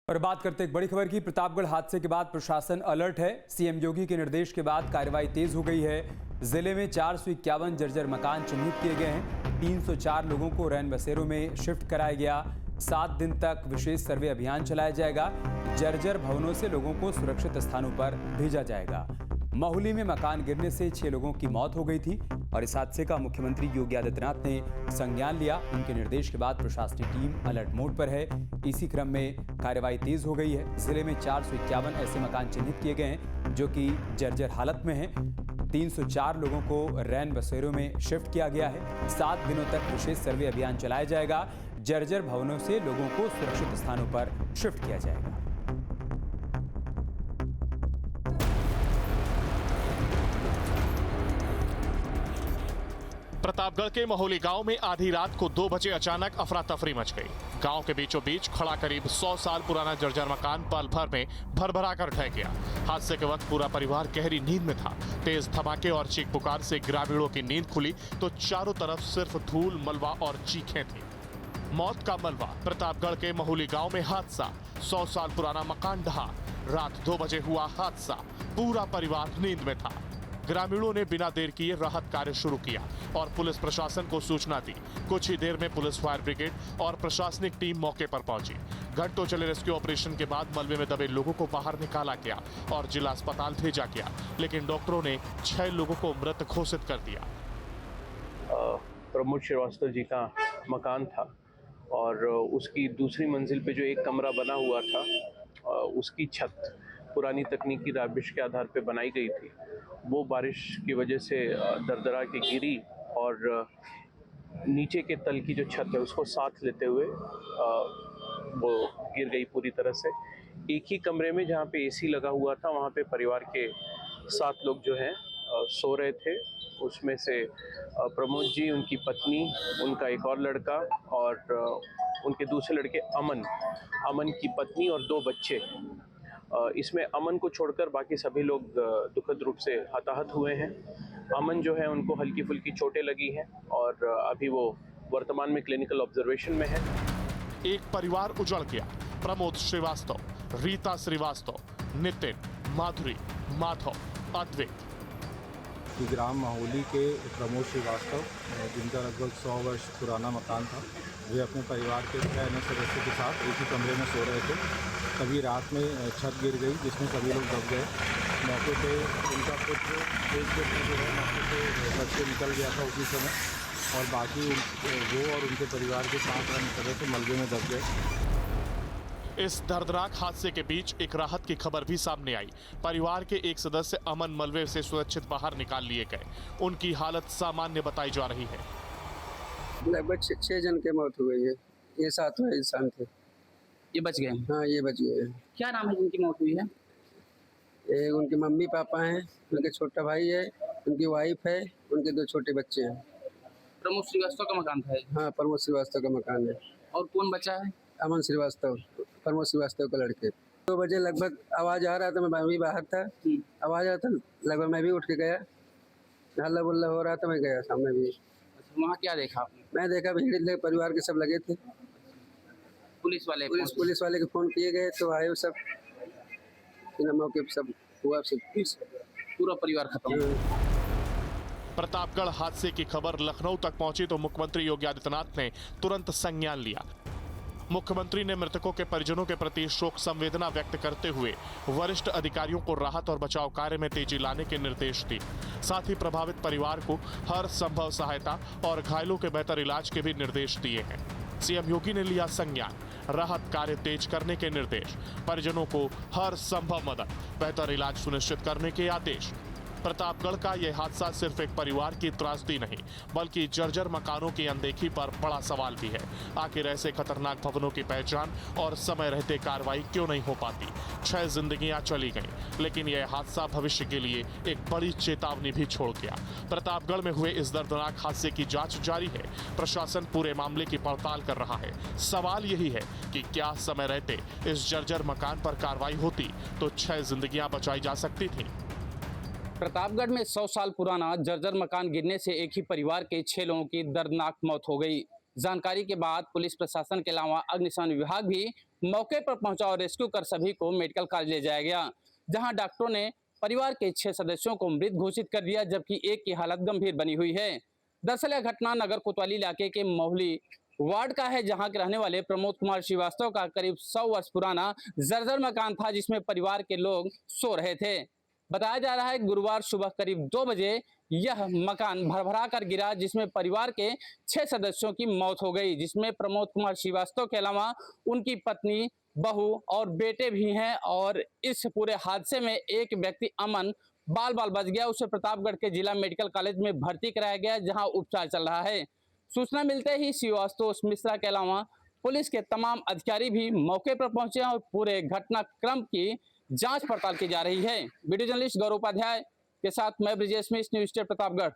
और बात करते एक बड़ी खबर की। प्रतापगढ़ हादसे के बाद प्रशासन अलर्ट है। सीएम योगी के निर्देश के बाद कार्रवाई तेज हो गई है। जिले में 451 जर्जर मकान चिन्हित किए गए हैं। 304 लोगों को रैन बसेरों में शिफ्ट कराया गया। 7 दिन तक विशेष सर्वे अभियान चलाया जाएगा। जर्जर भवनों से लोगों को सुरक्षित स्थानों पर भेजा जाएगा। महुली में मकान गिरने से 6 लोगों की मौत हो गई थी और इस हादसे का मुख्यमंत्री योगी आदित्यनाथ ने संज्ञान लिया। उनके निर्देश के बाद प्रशासनिक टीम अलर्ट मोड पर है। इसी क्रम में कार्रवाई तेज हो गई है। जिले में 451 ऐसे मकान चिन्हित किए गए हैं जो कि जर्जर हालत में हैं। 304 लोगों को रैन बसेरों में शिफ्ट किया गया है। 7 दिनों तक विशेष सर्वे अभियान चलाया जाएगा। जर्जर भवनों से लोगों को सुरक्षित स्थानों पर शिफ्ट किया जाएगा। प्रतापगढ़ के महुली गांव में आधी रात को 2 बजे अचानक अफरा तफरी मच गई। गांव के बीचों बीच खड़ा करीब 100 साल पुराना जर्जर मकान पल भर में भरभरा कर ढह गया। हादसे के वक्त पूरा परिवार गहरी नींद में था। तेज धमाके और चीख पुकार से ग्रामीणों की नींद खुली तो चारों तरफ सिर्फ धूल, मलबा और चीखें थी। मौत का मलबा। प्रतापगढ़ के महुली गांव में हादसा। 100 साल पुराना मकान ढहा। रात 2 बजे हुआ हादसा। पूरा परिवार नींद में था। ग्रामीणों ने बिना देर किए राहत कार्य शुरू किया और पुलिस प्रशासन को सूचना दी। कुछ ही देर में पुलिस, फायर ब्रिगेड और प्रशासनिक टीम मौके पर पहुंची। घंटों चले रेस्क्यू ऑपरेशन के बाद मलबे में दबे लोगों को बाहर निकाला गया और जिला अस्पताल भेजा गया, लेकिन डॉक्टरों ने 6 लोगों को मृत घोषित कर दिया। प्रमोद श्रीवास्तव जी का मकान था और उसकी दूसरी मंजिल पे जो एक कमरा बना हुआ था, उसकी छत पुरानी तकनीकी रॉबिश के आधार पे बनाई गई थी। वो बारिश की वजह से दरदरा के गिरी और नीचे के तल की जो छत है उसको साथ लेते हुए वो गिर गई पूरी तरह से। एक ही कमरे में जहाँ पे एसी लगा हुआ था वहाँ पे परिवार के 7 लोग जो हैं सो रहे थे। उसमें से प्रमोद जी, उनकी पत्नी, उनका एक और लड़का और उनके दूसरे लड़के अमन की पत्नी और 2 बच्चे। इसमें अमन को छोड़कर बाकी सभी लोग दुखद रूप से हताहत हुए हैं। अमन जो है उनको हल्की फुल्की चोटें लगी हैं और अभी वो वर्तमान में क्लिनिकल ऑब्जर्वेशन में है। एक परिवार उजड़ गया। प्रमोद श्रीवास्तव, रीता श्रीवास्तव, नितिन, माधुरी, माधव, अद्वैत। ग्राम महुली के प्रमोद श्रीवास्तव, जिनका लगभग 100 वर्ष पुराना मकान था, वे अपने परिवार के 6 अन्य सदस्यों के साथ एक ही कमरे में सो रहे थे। तभी रात में छत गिर गई जिसमें सभी लोग दब गए। मौके पे उनका पुत्र एक पुत्र जो है मौके पे घर से निकल गया था उसी समय और बाकी वो और उनके परिवार के 5 अन्य सदस्य मलबे में दब गए। इस दर्दनाक हादसे के बीच एक राहत की खबर भी सामने आई। परिवार के एक सदस्य अमन मलबे से सुरक्षित बाहर निकाल लिए गए। उनकी हालत सामान्य बताई जा रही है। लगभग 6 जन की मौत हो गई है। ये 7 इंसान थे। ये बच गए? हाँ, ये बच गए। क्या नाम है जिनकी मौत हुई है? एक उनके मम्मी पापा हैं, उनके छोटा भाई है, उनकी वाइफ है, उनके 2 छोटे बच्चे हैं। प्रमोद श्रीवास्तव का मकान था? हाँ, प्रमोद श्रीवास्तव का मकान है। और कौन बचा है? अमन श्रीवास्तव, प्रमोद श्रीवास्तव के लड़के। 2 बजे लगभग आवाज आ रहा था, मैं भी बाहर था। आवाज आ रहा था, लगभग मैं भी उठ के गया। हल्ला बुल्ला हो रहा था, मैं गया सामने भी। वहाँ क्या देखा आपने? मैं देखा भीड़ परिवार के सब लगे थे। पुलिस वाले के फोन किए गए तो आए सब, मौके पे सब हुआ, सब पूरा परिवार खत्म। प्रतापगढ़ हादसे की खबर लखनऊ तक पहुंची तो मुख्यमंत्री योगी आदित्यनाथ ने तुरंत संज्ञान लिया। मुख्यमंत्री ने मृतकों के परिजनों के प्रति शोक संवेदना व्यक्त करते हुए वरिष्ठ अधिकारियों को राहत और बचाव कार्य में तेजी लाने के निर्देश दिए। साथ ही प्रभावित परिवार को हर संभव सहायता और घायलों के बेहतर इलाज के भी निर्देश दिए हैं। सीएम योगी ने लिया संज्ञान। राहत कार्य तेज करने के निर्देश। परिजनों को हर संभव मदद, बेहतर इलाज सुनिश्चित करने के आदेश। प्रतापगढ़ का यह हादसा सिर्फ एक परिवार की त्रासदी नहीं, बल्कि जर्जर मकानों की अनदेखी पर बड़ा सवाल भी है। आखिर ऐसे खतरनाक भवनों की पहचान और समय रहते कार्रवाई क्यों नहीं हो पाती? 6 जिंदगियां चली गईं, लेकिन यह हादसा भविष्य के लिए एक बड़ी चेतावनी भी छोड़ गया। प्रतापगढ़ में हुए इस दर्दनाक हादसे की जांच जारी है। प्रशासन पूरे मामले की पड़ताल कर रहा है। सवाल यही है कि क्या समय रहते इस जर्जर मकान पर कार्रवाई होती तो 6 जिंदगियां बचाई जा सकती थी। प्रतापगढ़ में 100 साल पुराना जर्जर मकान गिरने से एक ही परिवार के 6 लोगों की दर्दनाक मौत हो गई। जानकारी के बाद पुलिस प्रशासन के अलावा अग्निशमन विभाग भी मौके पर पहुंचा और रेस्क्यू कर सभी को मेडिकल कॉलेज ले जाया गया, जहां डॉक्टरों ने परिवार के 6 सदस्यों को मृत घोषित कर दिया, जबकि एक की हालत गंभीर बनी हुई है। दरअसल यह घटना नगर कोतवाली इलाके के मोहली वार्ड का है, जहां के रहने वाले प्रमोद कुमार श्रीवास्तव का करीब 100 वर्ष पुराना जर्जर मकान था, जिसमें परिवार के लोग सो रहे थे। बताया जा रहा है गुरुवार सुबह करीब 2 बजे यह मकान भरभरा कर गिरा, जिसमें परिवार के 6 सदस्यों की मौत हो गई, जिसमें प्रमोद कुमार श्रीवास्तव के अलावा उनकी पत्नी, बहू और बेटे भी हैं। और इस पूरे हादसे में एक व्यक्ति अमन बाल बच गया, उसे प्रतापगढ़ के जिला मेडिकल कॉलेज में भर्ती कराया गया, जहां उपचार चल रहा है। सूचना मिलते ही श्रीवास्तव मिश्रा के अलावा पुलिस के तमाम अधिकारी भी मौके पर पहुंचे और पूरे घटनाक्रम की जांच पड़ताल की जा रही है। वीडियो जर्नलिस्ट गौरव उपाध्याय के साथ मैं ब्रिजेश मिश्र, न्यूज़ स्टेट प्रतापगढ़।